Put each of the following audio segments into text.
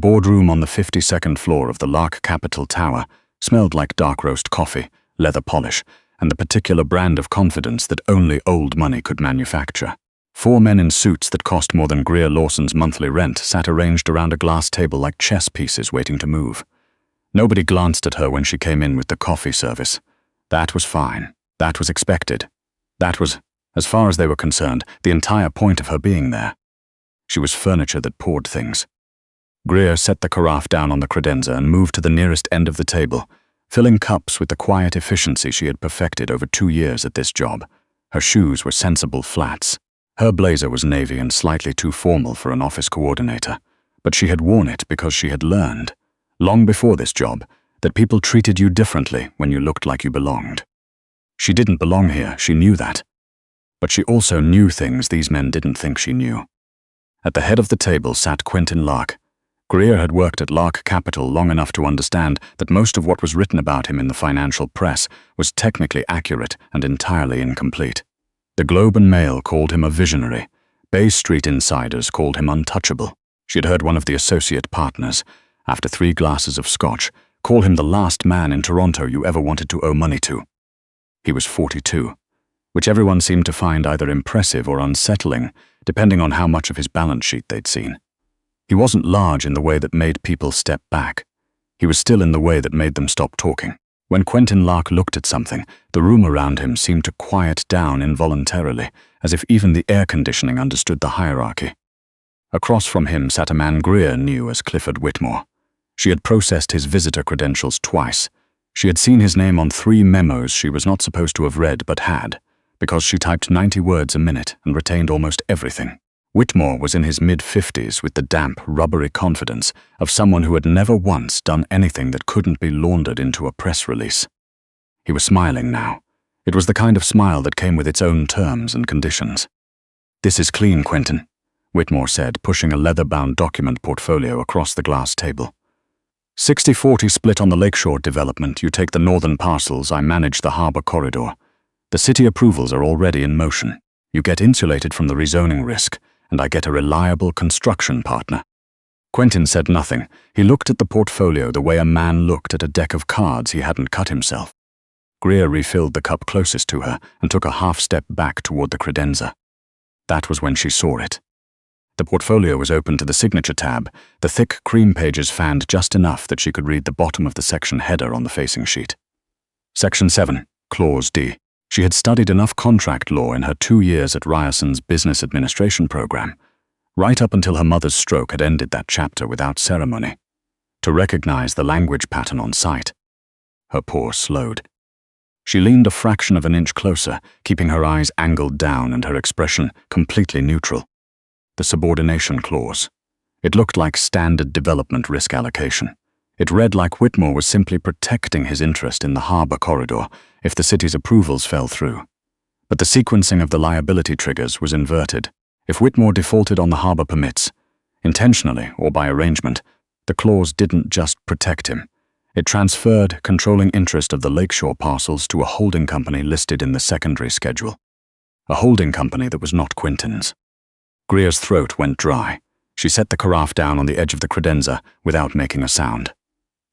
boardroom on the 52nd floor of the Lark Capital Tower smelled like dark roast coffee, leather polish, and the particular brand of confidence that only old money could manufacture. 4 men in suits that cost more than Greer Lawson's monthly rent sat arranged around a glass table like chess pieces waiting to move. Nobody glanced at her when she came in with the coffee service. That was fine. That was expected. That was, as far as they were concerned, the entire point of her being there. She was furniture that poured things. Greer set the carafe down on the credenza and moved to the nearest end of the table, filling cups with the quiet efficiency she had perfected over 2 years at this job. Her shoes were sensible flats. Her blazer was navy and slightly too formal for an office coordinator, but she had worn it because she had learned, long before this job, that people treated you differently when you looked like you belonged. She didn't belong here, she knew that. But she also knew things these men didn't think she knew. At the head of the table sat Quentin Lark. Greer had worked at Lark Capital long enough to understand that most of what was written about him in the financial press was technically accurate and entirely incomplete. The Globe and Mail called him a visionary. Bay Street insiders called him untouchable. She had heard one of the associate partners, after 3 glasses of scotch, call him the last man in Toronto you ever wanted to owe money to. He was 42, which everyone seemed to find either impressive or unsettling, depending on how much of his balance sheet they'd seen. He wasn't large in the way that made people step back. He was still in the way that made them stop talking. When Quentin Lark looked at something, the room around him seemed to quiet down involuntarily, as if even the air conditioning understood the hierarchy. Across from him sat a man Greer knew as Clifford Whitmore. She had processed his visitor credentials twice. She had seen his name on 3 memos she was not supposed to have read but had, because she typed 90 words a minute and retained almost everything. Whitmore was in his mid-50s with the damp, rubbery confidence of someone who had never once done anything that couldn't be laundered into a press release. He was smiling now. It was the kind of smile that came with its own terms and conditions. "This is clean, Quentin," Whitmore said, pushing a leather-bound document portfolio across the glass table. 60-40 split on the Lakeshore development. You take the northern parcels, I manage the harbor corridor. The city approvals are already in motion. You get insulated from the rezoning risk, and I get a reliable construction partner. Quentin said nothing. He looked at the portfolio the way a man looked at a deck of cards he hadn't cut himself. Greer refilled the cup closest to her and took a half-step back toward the credenza. That was when she saw it. The portfolio was open to the signature tab, the thick cream pages fanned just enough that she could read the bottom of the section header on the facing sheet. Section 7, Clause D. She had studied enough contract law in her 2 years at Ryerson's business administration program, right up until her mother's stroke had ended that chapter without ceremony, to recognize the language pattern on sight. Her pore slowed. She leaned a fraction of an inch closer, keeping her eyes angled down and her expression completely neutral. The subordination clause. It looked like standard development risk allocation. It read like Whitmore was simply protecting his interest in the harbor corridor if the city's approvals fell through. But the sequencing of the liability triggers was inverted. If Whitmore defaulted on the harbor permits, intentionally or by arrangement, the clause didn't just protect him. It transferred controlling interest of the Lakeshore parcels to a holding company listed in the secondary schedule. A holding company that was not Quentin's. Greer's throat went dry. She set the carafe down on the edge of the credenza without making a sound.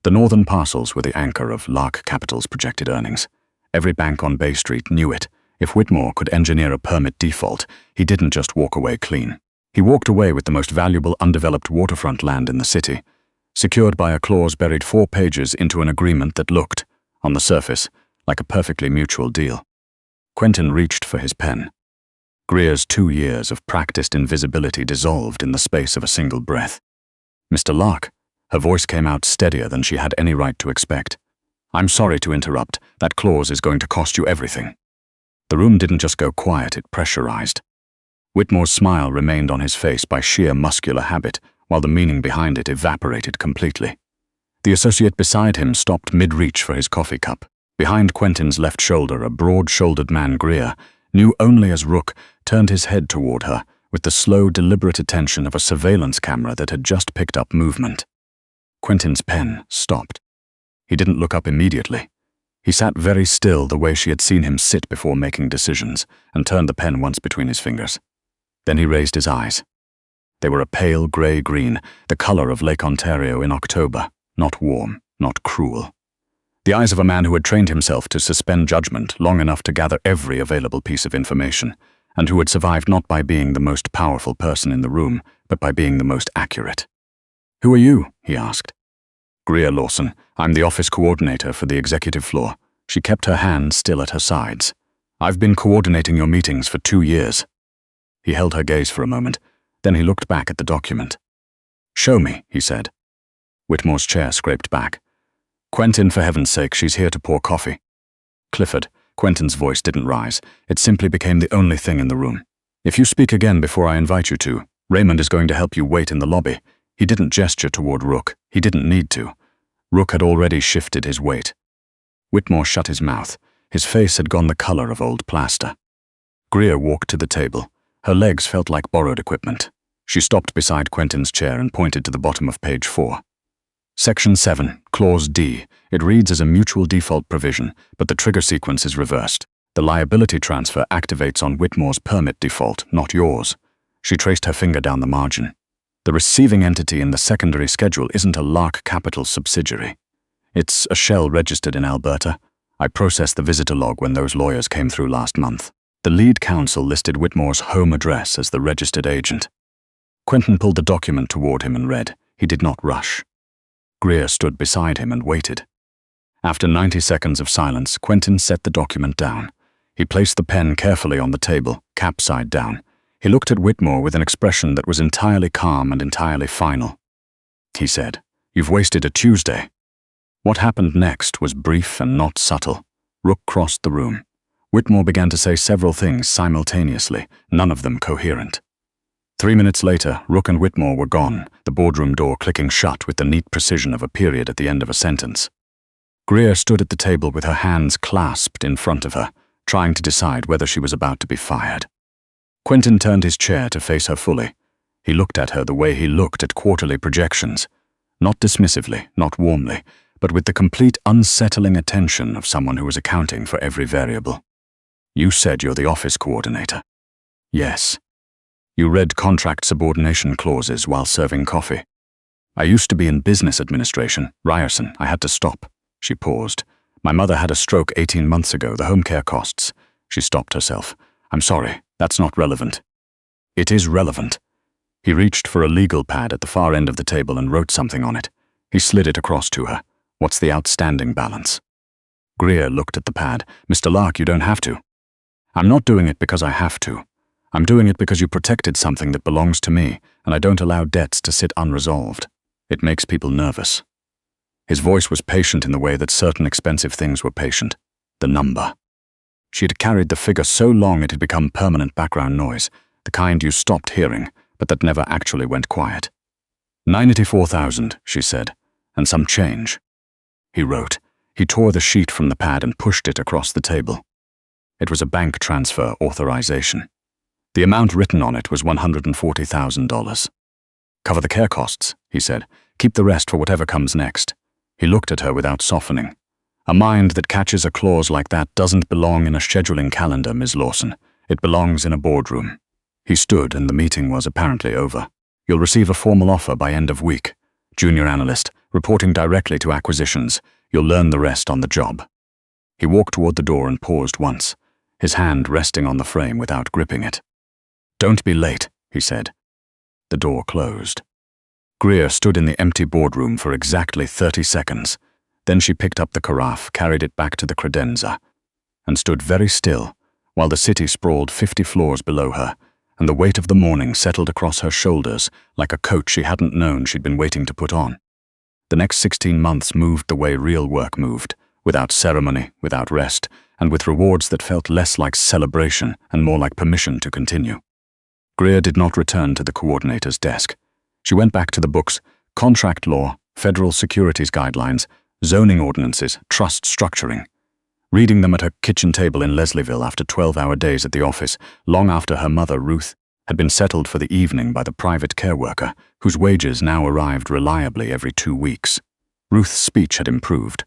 The northern parcels were the anchor of Lark Capital's projected earnings. Every bank on Bay Street knew it. If Whitmore could engineer a permit default, he didn't just walk away clean. He walked away with the most valuable undeveloped waterfront land in the city, secured by a clause buried 4 pages into an agreement that looked, on the surface, like a perfectly mutual deal. Quentin reached for his pen. Greer's 2 years of practiced invisibility dissolved in the space of a single breath. "Mr. Lark," her voice came out steadier than she had any right to expect. "I'm sorry to interrupt. That clause is going to cost you everything." The room didn't just go quiet, it pressurized. Whitmore's smile remained on his face by sheer muscular habit, while the meaning behind it evaporated completely. The associate beside him stopped mid-reach for his coffee cup. Behind Quentin's left shoulder, a broad-shouldered man, Greer, knew only as Rook, turned his head toward her with the slow, deliberate attention of a surveillance camera that had just picked up movement. Quentin's pen stopped. He didn't look up immediately. He sat very still the way she had seen him sit before making decisions, and turned the pen once between his fingers. Then he raised his eyes. They were a pale grey-green, the color of Lake Ontario in October, not warm, not cruel. The eyes of a man who had trained himself to suspend judgment long enough to gather every available piece of information, and who had survived not by being the most powerful person in the room, but by being the most accurate. "Who are you?" he asked. "Greer Lawson. I'm the office coordinator for the executive floor." She kept her hands still at her sides. "I've been coordinating your meetings for 2 years. He held her gaze for a moment, then he looked back at the document. "Show me," he said. Whitmore's chair scraped back. "Quentin, for heaven's sake, she's here to pour coffee." "Clifford." Quentin's voice didn't rise. It simply became the only thing in the room. "If you speak again before I invite you to, Raymond is going to help you wait in the lobby." He didn't gesture toward Rook. He didn't need to. Rook had already shifted his weight. Whitmore shut his mouth. His face had gone the color of old plaster. Greer walked to the table. Her legs felt like borrowed equipment. She stopped beside Quentin's chair and pointed to the bottom of page 4. Section 7, Clause D. It reads as a mutual default provision, but the trigger sequence is reversed. The liability transfer activates on Whitmore's permit default, not yours. She traced her finger down the margin. The receiving entity in the secondary schedule isn't a Lark Capital subsidiary. It's a shell registered in Alberta. I processed the visitor log when those lawyers came through last month. The lead counsel listed Whitmore's home address as the registered agent. Quentin pulled the document toward him and read. He did not rush. Greer stood beside him and waited. After 90 seconds of silence, Quentin set the document down. He placed the pen carefully on the table, cap side down. He looked at Whitmore with an expression that was entirely calm and entirely final. He said, "You've wasted a Tuesday." What happened next was brief and not subtle. Rook crossed the room. Whitmore began to say several things simultaneously, none of them coherent. 3 minutes later, Rook and Whitmore were gone, the boardroom door clicking shut with the neat precision of a period at the end of a sentence. Greer stood at the table with her hands clasped in front of her, trying to decide whether she was about to be fired. Quentin turned his chair to face her fully. He looked at her the way he looked at quarterly projections, not dismissively, not warmly, but with the complete unsettling attention of someone who was accounting for every variable. "You said you're the office coordinator." "Yes." "You read contract subordination clauses while serving coffee." "I used to be in business administration, Ryerson. I had to stop." She paused. "My mother had a stroke 18 months ago, the home care costs." She stopped herself. "I'm sorry, that's not relevant." "It is relevant." He reached for a legal pad at the far end of the table and wrote something on it. He slid it across to her. "What's the outstanding balance?" Greer looked at the pad. "Mr. Lark, you don't have to." "I'm not doing it because I have to. I'm doing it because you protected something that belongs to me, and I don't allow debts to sit unresolved. It makes people nervous." His voice was patient in the way that certain expensive things were patient. The number. She had carried the figure so long it had become permanent background noise, the kind you stopped hearing, but that never actually went quiet. 94,000, she said, and some change. He wrote. He tore the sheet from the pad and pushed it across the table. It was a bank transfer authorization. The amount written on it was $140,000. "Cover the care costs," he said. "Keep the rest for whatever comes next." He looked at her without softening. "A mind that catches a clause like that doesn't belong in a scheduling calendar, Ms. Lawson. It belongs in a boardroom." He stood and the meeting was apparently over. "You'll receive a formal offer by end of week. Junior analyst, reporting directly to acquisitions. You'll learn the rest on the job." He walked toward the door and paused once, his hand resting on the frame without gripping it. "Don't be late," he said. The door closed. Greer stood in the empty boardroom for exactly 30 seconds. Then she picked up the carafe, carried it back to the credenza, and stood very still while the city sprawled 50 floors below her, and the weight of the morning settled across her shoulders like a coat she hadn't known she'd been waiting to put on. The next 16 months moved the way real work moved, without ceremony, without rest, and with rewards that felt less like celebration and more like permission to continue. Greer did not return to the coordinator's desk. She went back to the books, contract law, federal securities guidelines, zoning ordinances, trust structuring. Reading them at her kitchen table in Leslieville after 12-hour days at the office, long after her mother, Ruth, had been settled for the evening by the private care worker, whose wages now arrived reliably every 2 weeks. Ruth's speech had improved.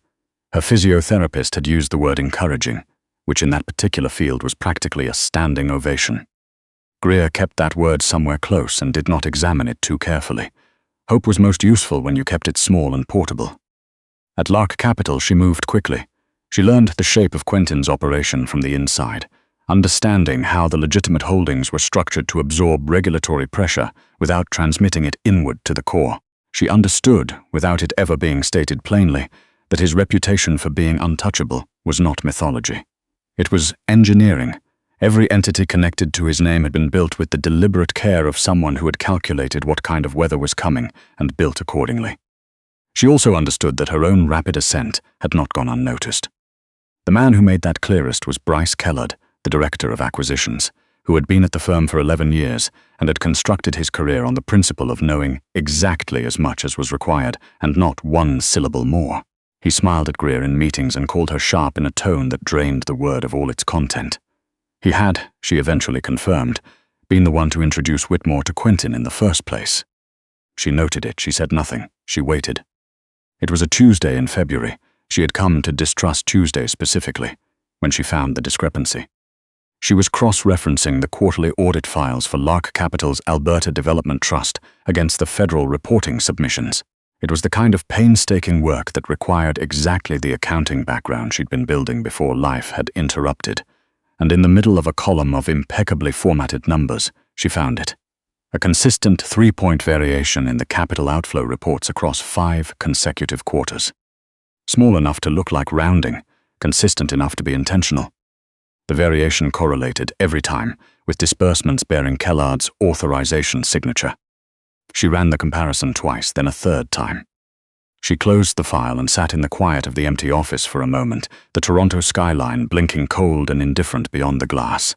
Her physiotherapist had used the word encouraging, which in that particular field was practically a standing ovation. Greer kept that word somewhere close and did not examine it too carefully. Hope was most useful when you kept it small and portable. At Lark Capital, she moved quickly. She learned the shape of Quentin's operation from the inside, understanding how the legitimate holdings were structured to absorb regulatory pressure without transmitting it inward to the core. She understood, without it ever being stated plainly, that his reputation for being untouchable was not mythology. It was engineering. Every entity connected to his name had been built with the deliberate care of someone who had calculated what kind of weather was coming and built accordingly. She also understood that her own rapid ascent had not gone unnoticed. The man who made that clearest was Bryce Kellard, the director of acquisitions, who had been at the firm for 11 years and had constructed his career on the principle of knowing exactly as much as was required and not one syllable more. He smiled at Greer in meetings and called her sharp in a tone that drained the word of all its content. He had, she eventually confirmed, been the one to introduce Whitmore to Quentin in the first place. She noted it. She said nothing. She waited. It was a Tuesday in February. She had come to distrust Tuesday specifically, when she found the discrepancy. She was cross-referencing the quarterly audit files for Lark Capital's Alberta Development Trust against the federal reporting submissions. It was the kind of painstaking work that required exactly the accounting background she'd been building before life had interrupted. And in the middle of a column of impeccably formatted numbers, she found it. A consistent 3-point variation in the capital outflow reports across 5 consecutive quarters. Small enough to look like rounding, consistent enough to be intentional. The variation correlated every time with disbursements bearing Kellard's authorization signature. She ran the comparison twice, then a third time. She closed the file and sat in the quiet of the empty office for a moment, the Toronto skyline blinking cold and indifferent beyond the glass.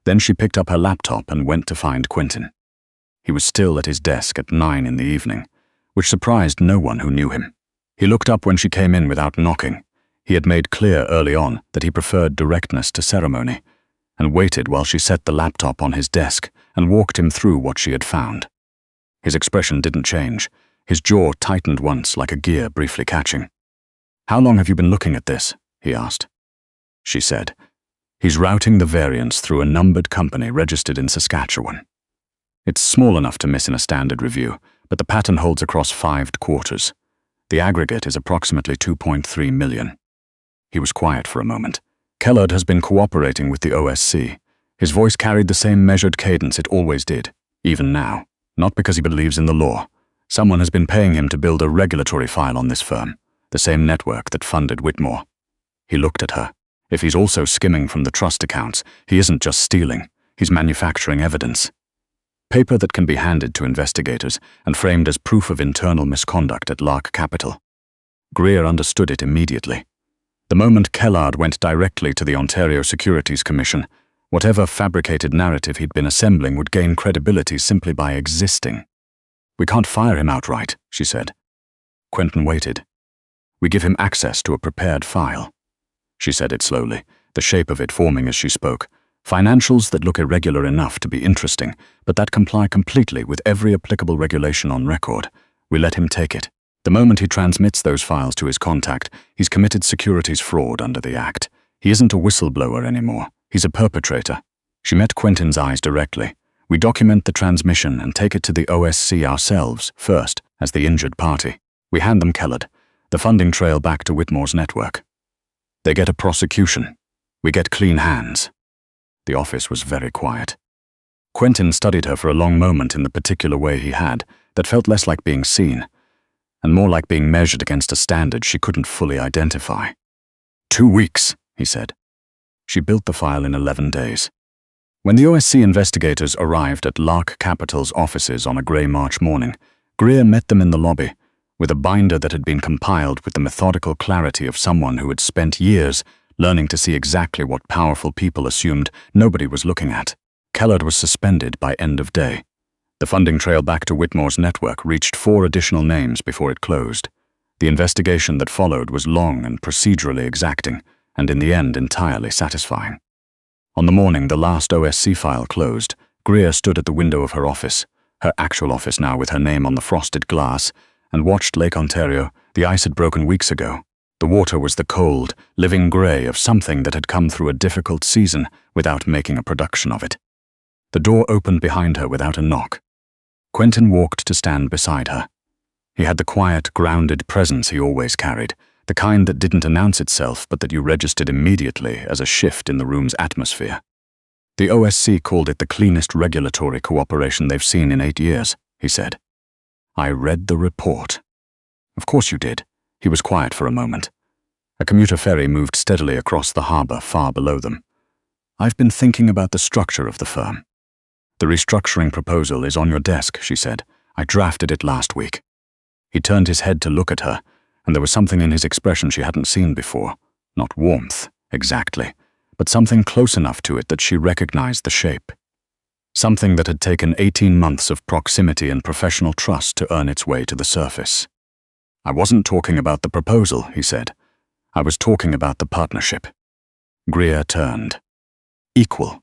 Then she picked up her laptop and went to find Quentin. He was still at his desk at 9 in the evening, which surprised no one who knew him. He looked up when she came in without knocking. He had made clear early on that he preferred directness to ceremony, and waited while she set the laptop on his desk and walked him through what she had found. His expression didn't change. His jaw tightened once, like a gear briefly catching. "How long have you been looking at this?" he asked. She said, "He's routing the variance through a numbered company registered in Saskatchewan. It's small enough to miss in a standard review, but the pattern holds across 5 quarters. The aggregate is approximately 2.3 million. He was quiet for a moment. "Kellard has been cooperating with the OSC. His voice carried the same measured cadence it always did, even now. Not because he believes in the law. Someone has been paying him to build a regulatory file on this firm, the same network that funded Whitmore." He looked at her. If he's also skimming from the trust accounts, he isn't just stealing, he's manufacturing evidence. Paper that can be handed to investigators and framed as proof of internal misconduct at Lark Capital. Greer understood it immediately. The moment Kellard went directly to the Ontario Securities Commission, whatever fabricated narrative he'd been assembling would gain credibility simply by existing. "We can't fire him outright," she said. Quentin waited. "We give him access to a prepared file." She said it slowly, the shape of it forming as she spoke. "Financials that look irregular enough to be interesting, but that comply completely with every applicable regulation on record. We let him take it. The moment he transmits those files to his contact, he's committed securities fraud under the Act. He isn't a whistleblower anymore. He's a perpetrator." She met Quentin's eyes directly. "We document the transmission and take it to the OSC ourselves, first, as the injured party. We hand them Kellard, the funding trail back to Whitmore's network. They get a prosecution. We get clean hands." The office was very quiet. Quentin studied her for a long moment in the particular way he had, that felt less like being seen, and more like being measured against a standard she couldn't fully identify. 2 weeks, he said. She built the file in 11 days. When the OSC investigators arrived at Lark Capital's offices on a grey March morning, Greer met them in the lobby, with a binder that had been compiled with the methodical clarity of someone who had spent years learning to see exactly what powerful people assumed nobody was looking at. Kellard was suspended by end of day. The funding trail back to Whitmore's network reached 4 additional names before it closed. The investigation that followed was long and procedurally exacting, and in the end entirely satisfying. On the morning the last OSC file closed, Greer stood at the window of her office, her actual office now with her name on the frosted glass, and watched Lake Ontario. The ice had broken weeks ago. The water was the cold, living grey of something that had come through a difficult season without making a production of it. The door opened behind her without a knock. Quentin walked to stand beside her. He had the quiet, grounded presence he always carried, the kind that didn't announce itself but that you registered immediately as a shift in the room's atmosphere. The OSC called it the cleanest regulatory cooperation they've seen in 8 years, he said. I read the report. Of course you did. He was quiet for a moment. A commuter ferry moved steadily across the harbor far below them. I've been thinking about the structure of the firm. The restructuring proposal is on your desk, she said. I drafted it last week. He turned his head to look at her, and there was something in his expression she hadn't seen before. Not warmth, exactly, but something close enough to it that she recognized the shape. Something that had taken 18 months of proximity and professional trust to earn its way to the surface. I wasn't talking about the proposal, he said. I was talking about the partnership. Greer turned. Equal,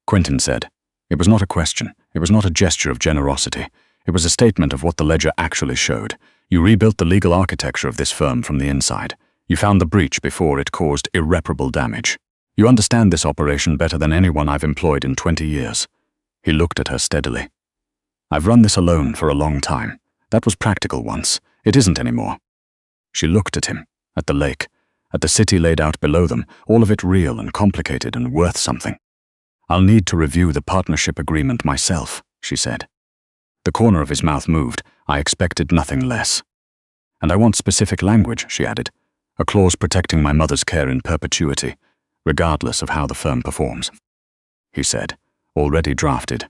Quentin said. It was not a question. It was not a gesture of generosity. It was a statement of what the ledger actually showed. You rebuilt the legal architecture of this firm from the inside. You found the breach before it caused irreparable damage. You understand this operation better than anyone I've employed in 20 years. He looked at her steadily. I've run this alone for a long time. That was practical once. It isn't anymore. She looked at him, at the lake, at the city laid out below them, all of it real and complicated and worth something. I'll need to review the partnership agreement myself, she said. The corner of his mouth moved. I expected nothing less. And I want specific language, she added. A clause protecting my mother's care in perpetuity, regardless of how the firm performs. He said, already drafted.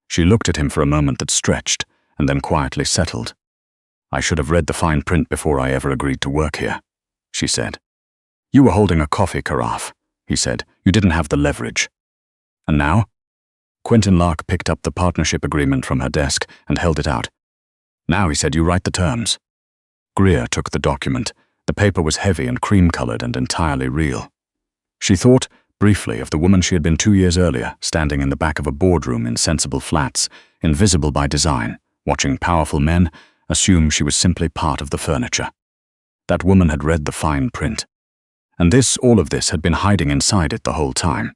She looked at him for a moment that stretched, and then quietly settled. I should have read the fine print before I ever agreed to work here, she said. You were holding a coffee carafe, he said. You didn't have the leverage. And now? Quentin Lark picked up the partnership agreement from her desk and held it out. Now, he said, you write the terms. Greer took the document. The paper was heavy and cream-colored and entirely real. She thought, briefly, of the woman she had been 2 years earlier, standing in the back of a boardroom in Sensible Flats, invisible by design, watching powerful men assume she was simply part of the furniture. That woman had read the fine print. And all of this had been hiding inside it the whole time.